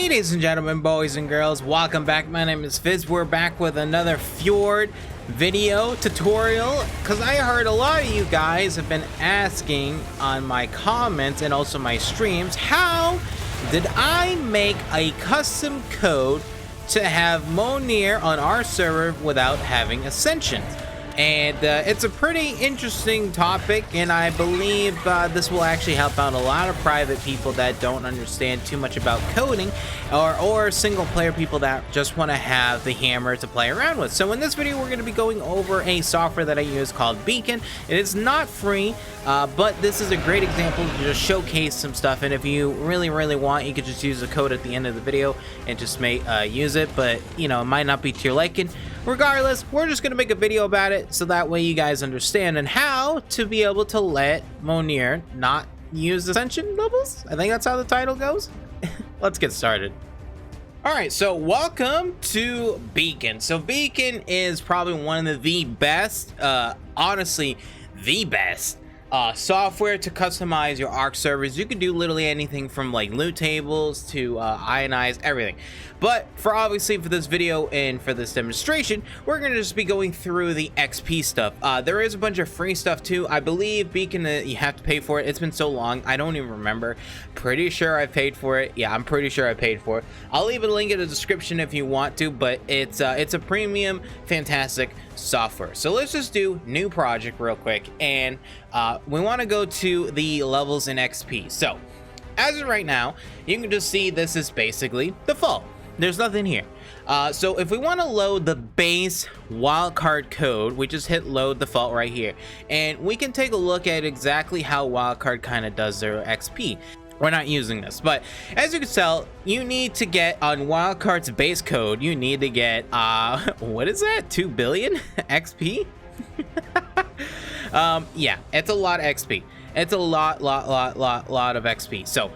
Ladies and gentlemen, boys and girls, welcome back. My name is Fizz. We're back with another Fjord video tutorial because I heard a lot of you guys have been asking on my comments and also my streams, how did I make a custom code to have Mjolnir on our server without having Ascension? And it's a pretty interesting topic, and I believe this will actually help out a lot of private people that don't understand too much about coding, or single player people that just want to have the hammer to play around with. So in this video, we're going to be going over a software that I use called Beacon. It is not free, but this is a great example to just showcase some stuff. And if you really want, you could just use the code at the end of the video and just use it. But you know, it might not be to your liking. Regardless, we're just going to make a video about it so that way you guys understand and how to be able to let Mjolnir not use Ascension levels. I think that's how the title goes. Let's get started. All right, so welcome to Beacon. So Beacon is probably one of the best, honestly, the best software to customize your ARK servers. You can do literally anything from like loot tables to ionize everything. But obviously for this video and for this demonstration, we're gonna just be going through the XP stuff. There is a bunch of free stuff too. I believe Beacon, you have to pay for it. It's been so long, I don't even remember. Pretty sure I paid for it. Yeah, I'm pretty sure I paid for it. I'll leave a link in the description if you want to, but it's a premium, fantastic software. So let's just do new project real quick, and we want to go to the levels in XP. So as of right now, you can just see this is basically default. There's nothing here. So if we want to load the base wildcard code, we just hit load default right here, and we can take a look at exactly how wildcard kind of does their XP. We're not using this, but as you can tell, you need to get on wildcard's base code, you need to get what is that, 2 billion XP? Yeah, it's a lot of XP. It's a lot of XP. So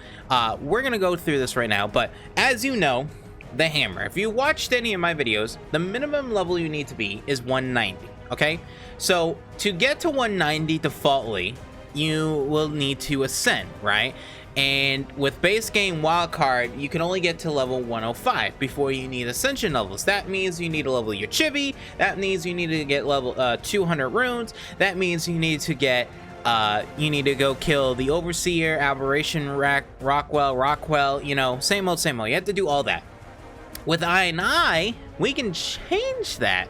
we're gonna go through this right now, but as you know, the hammer, if you watched any of my videos, the minimum level you need to be is 190. Okay, so to get to 190 defaultly, you will need to ascend, right? And with base game wildcard, you can only get to level 105 before you need ascension levels. That means you need to level your chibi. That means you need to get level 200 runes. That means you need to get you need to go kill the overseer, aberration, Rockwell, you know, same old. You have to do all that. With I, we can change that.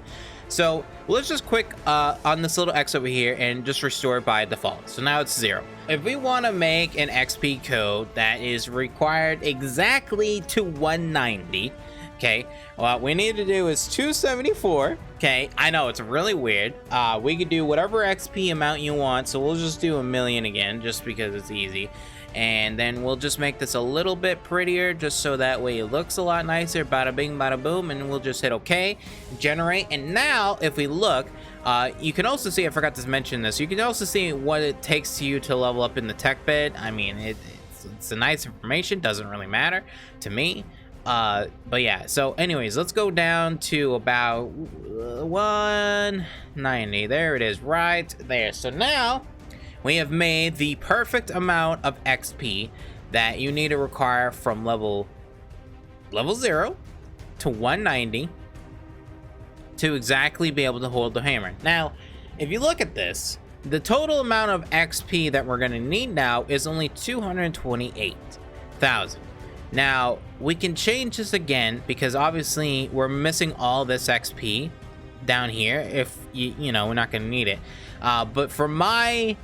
So let's just click on this little X over here and just restore it by default. So now it's 0. If we want to make an XP code that is required exactly to 190, okay, what we need to do is 274. Okay, I know it's really weird. We could do whatever XP amount you want, so we'll just do 1,000,000 again just because it's easy. And then we'll just make this a little bit prettier just so that way it looks a lot nicer. Bada bing, bada boom, and we'll just hit OK, generate. And now if we look, you can also see, I forgot to mention this, you can also see what it takes you to level up in the tech bed. I mean, it's a nice information, doesn't really matter to me. But yeah, so anyways, let's go down to about 190. There it is, right there. So now we have made the perfect amount of XP that you need to require from level 0 to 190 to exactly be able to hold the hammer. Now, if you look at this, the total amount of XP that we're going to need now is only 228,000. Now, we can change this again because obviously we're missing all this XP down here. If you know, we're not going to need it. But for my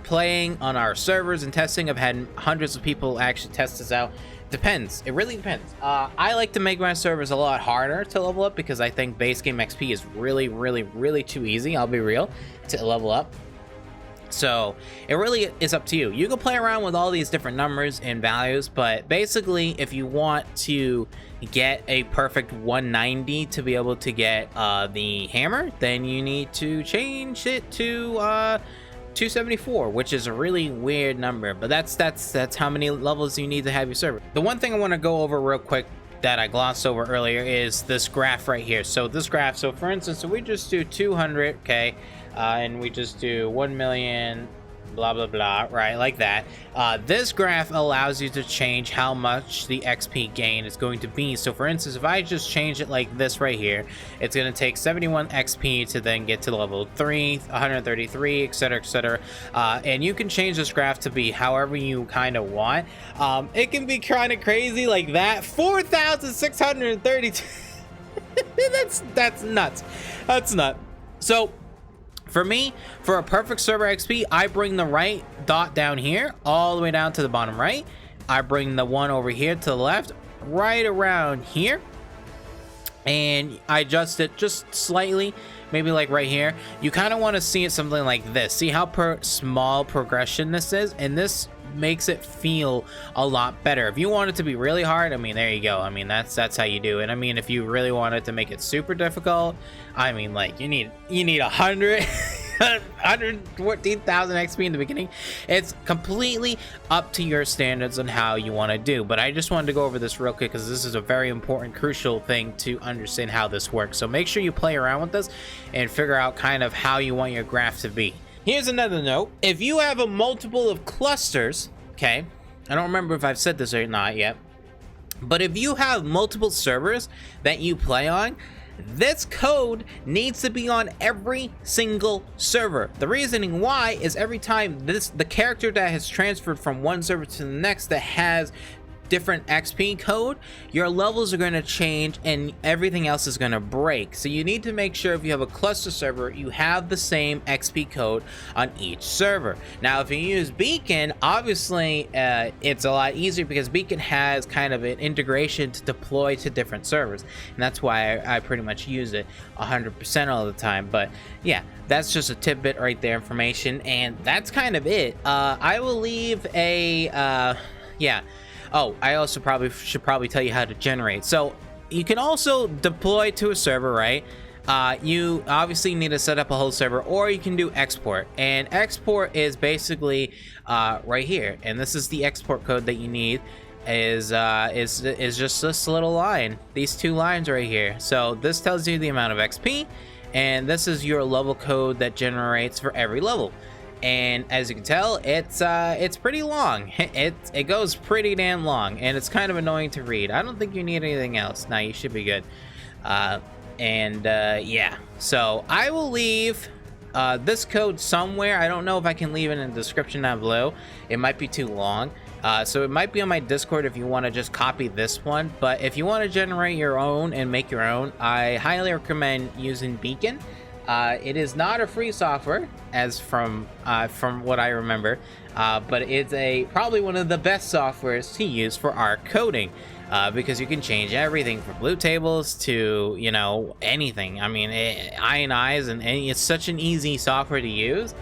playing on our servers and testing, I've had hundreds of people actually test this out. Depends. It really depends. I like to make my servers a lot harder to level up because I think base game XP is really too easy. I'll be real, to level up. So it really is up to you. You can play around with all these different numbers and values, but basically if you want to get a perfect 190 to be able to get the hammer, then you need to change it to 274, which is a really weird number, but that's how many levels you need to have your server. The one thing I want to go over real quick that I glossed over earlier is this graph right here. So this graph, so for instance, so we just do 200, okay, and we just do 1 million blah blah blah, right, like that. This graph allows you to change how much the XP gain is going to be. So for instance, if I just change it like this right here, it's going to take 71 XP to then get to level 3, 133, etc, etc. And you can change this graph to be however you kind of want. It can be kind of crazy like that. 4,632. That's nuts. That's nuts. So for me, for a perfect server XP, I bring the right dot down here all the way down to the bottom right. I bring the one over here to the left, right around here, and I adjust it just slightly, maybe like right here. You kind of want to see it something like this. See how small progression this is, and this makes it feel a lot better. If you want it to be really hard, I mean, there you go. I mean, that's how you do it. I mean, if you really wanted to make it super difficult, I mean, like you need 114,000 XP in the beginning. It's completely up to your standards on how you want to do, but I just wanted to go over this real quick because this is a very important, crucial thing to understand how this works. So make sure you play around with this and figure out kind of how you want your graph to be. Here's another note. If you have a multiple of clusters, okay, I don't remember if I've said this or not yet, but if you have multiple servers that you play on, this code needs to be on every single server. The reasoning why is every time the character that has transferred from one server to the next that has different XP code, your levels are going to change and everything else is going to break. So you need to make sure if you have a cluster server, you have the same XP code on each server. Now if you use Beacon, obviously it's a lot easier because Beacon has kind of an integration to deploy to different servers, and that's why I pretty much use it 100% all the time. But yeah, that's just a tidbit right there, information, and that's kind of it. I will leave a yeah. Oh, I also should probably tell you how to generate. So you can also deploy to a server, right? You obviously need to set up a whole server, or you can do export. And export is basically right here. And this is the export code that you need. Is just this little line, these two lines right here. So this tells you the amount of XP, and this is your level code that generates for every level. And as you can tell, it's pretty long. It goes pretty damn long, and it's kind of annoying to read. I don't think you need anything else. Now you should be good. Yeah, so I will leave this code somewhere. I don't know if I can leave it in the description down below. It might be too long. So it might be on my Discord if you want to just copy this one. But if you want to generate your own and make your own, I highly recommend using Beacon. It is not a free software, as from what I remember, but it's probably one of the best softwares to use for ARK coding, because you can change everything from blue tables to, you know, anything. I mean, ionize, and it's such an easy software to use.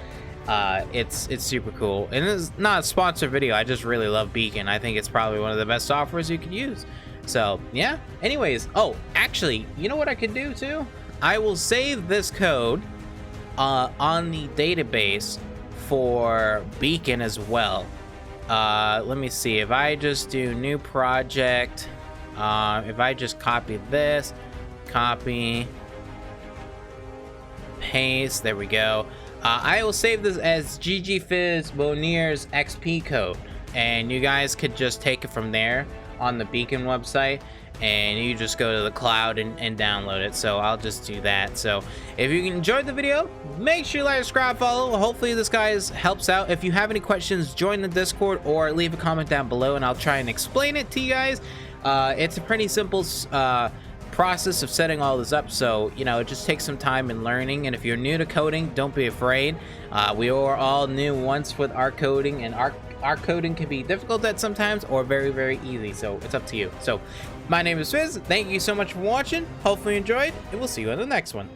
It's super cool, and it's not a sponsored video. I just really love Beacon. I think it's probably one of the best softwares you could use. So yeah. Anyways, oh, actually, you know what I could do too? I will save this code on the database for Beacon as well. Let me see. If I just do new project, if I just copy this, copy, paste, there we go. I will save this as GGFizz Mjolnir's XP code, and you guys could just take it from there on the Beacon website, and you just go to the cloud and download it. So I'll just do that. So if you enjoyed the video, make sure you like, subscribe, follow. Hopefully this guys helps out. If you have any questions, join the Discord or leave a comment down below and I'll try and explain it to you guys. It's a pretty simple process of setting all this up, so you know, it just takes some time and learning. And if you're new to coding, don't be afraid. We are all new once with ARK coding, and ARK coding can be difficult at sometimes or very, very easy, so it's up to you. So my name is Fizz. Thank you so much for watching. Hopefully you enjoyed, and we'll see you in the next one.